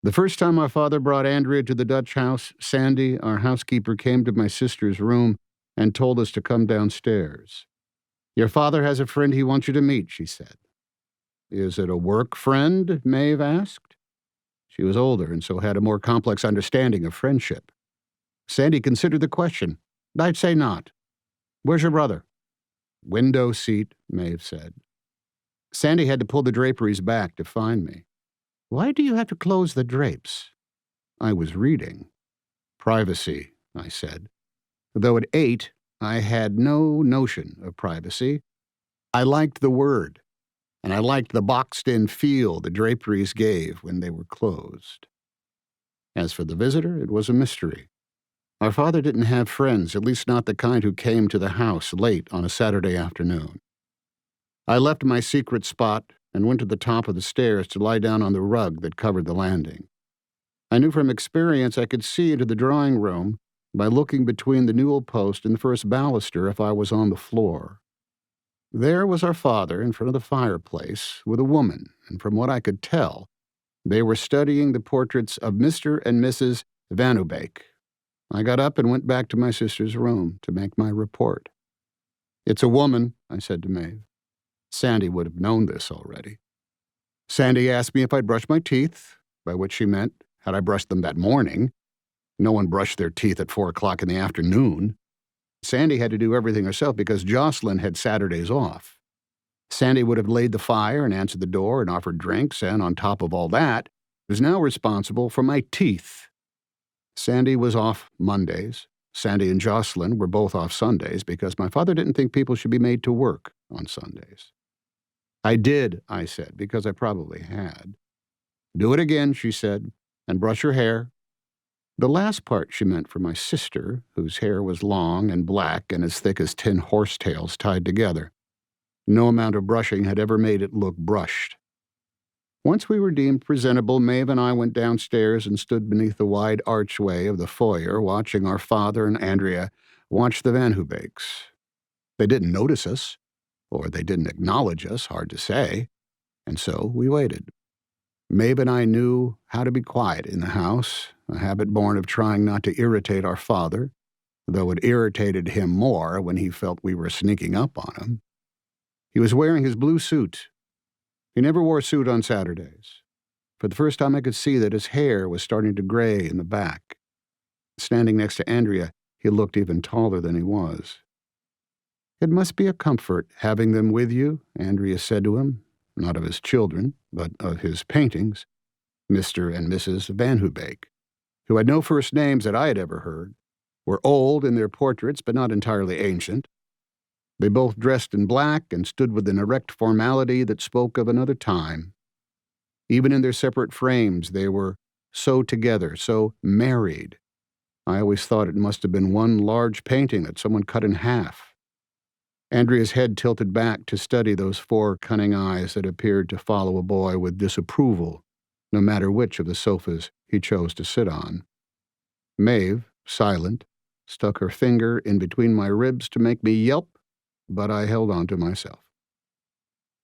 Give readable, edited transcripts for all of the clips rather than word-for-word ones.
The first time my father brought Andrea to the Dutch house, Sandy, our housekeeper, came to my sister's room and told us to come downstairs. "Your father has a friend he wants you to meet," she said. "Is it a work friend?" Maeve asked. She was older and so had a more complex understanding of friendship. Sandy considered the question. "I'd say not. Where's your brother?" "Window seat," Maeve said. Sandy had to pull the draperies back to find me. "Why do you have to close the drapes?" I was reading. "Privacy," I said. Though at 8, I had no notion of privacy. I liked the word, and I liked the boxed-in feel the draperies gave when they were closed. As for the visitor, it was a mystery. Our father didn't have friends, at least not the kind who came to the house late on a Saturday afternoon. I left my secret spot and went to the top of the stairs to lie down on the rug that covered the landing. I knew from experience I could see into the drawing room by looking between the newel post and the first baluster if I was on the floor. There was our father in front of the fireplace with a woman, and from what I could tell, they were studying the portraits of Mr. and Mrs. Van Ubeek. I got up and went back to my sister's room to make my report. "It's a woman," I said to Maeve. Sandy would have known this already. Sandy asked me if I'd brushed my teeth, by which she meant, had I brushed them that morning? No one brushed their teeth at 4 o'clock in the afternoon. Sandy had to do everything herself because Jocelyn had Saturdays off. Sandy would have laid the fire and answered the door and offered drinks, and on top of all that, was now responsible for my teeth. Sandy was off Mondays. Sandy and Jocelyn were both off Sundays because my father didn't think people should be made to work on Sundays. "I did," I said, because I probably had. "Do it again," she said, "and brush your hair." The last part she meant for my sister, whose hair was long and black and as thick as 10 horsetails tied together. No amount of brushing had ever made it look brushed. Once we were deemed presentable, Maeve and I went downstairs and stood beneath the wide archway of the foyer watching our father and Andrea watch the Van Ubeeks. They didn't notice us, or they didn't acknowledge us, hard to say, and so we waited. Maeve and I knew how to be quiet in the house, a habit born of trying not to irritate our father, though it irritated him more when he felt we were sneaking up on him. He was wearing his blue suit. He never wore a suit on Saturdays. For the first time I could see that his hair was starting to gray in the back. Standing next to Andrea, he looked even taller than he was. "It must be a comfort having them with you," Andrea said to him, not of his children, but of his paintings, Mr. and Mrs. Van Ubeek, who had no first names that I had ever heard, were old in their portraits but not entirely ancient. They both dressed in black and stood with an erect formality that spoke of another time. Even in their separate frames, they were so together, so married. I always thought it must have been one large painting that someone cut in half. Andrea's head tilted back to study those 4 cunning eyes that appeared to follow a boy with disapproval, no matter which of the sofas he chose to sit on. Maeve, silent, stuck her finger in between my ribs to make me yelp, but I held on to myself.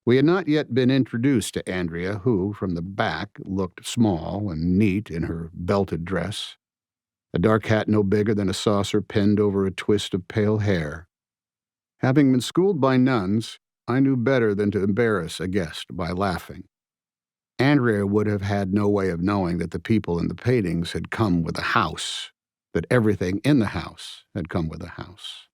We had not yet been introduced to Andrea, who, from the back, looked small and neat in her belted dress, a dark hat no bigger than a saucer pinned over a twist of pale hair. Having been schooled by nuns, I knew better than to embarrass a guest by laughing. Andrea would have had no way of knowing that the people in the paintings had come with a house, that everything in the house had come with a house.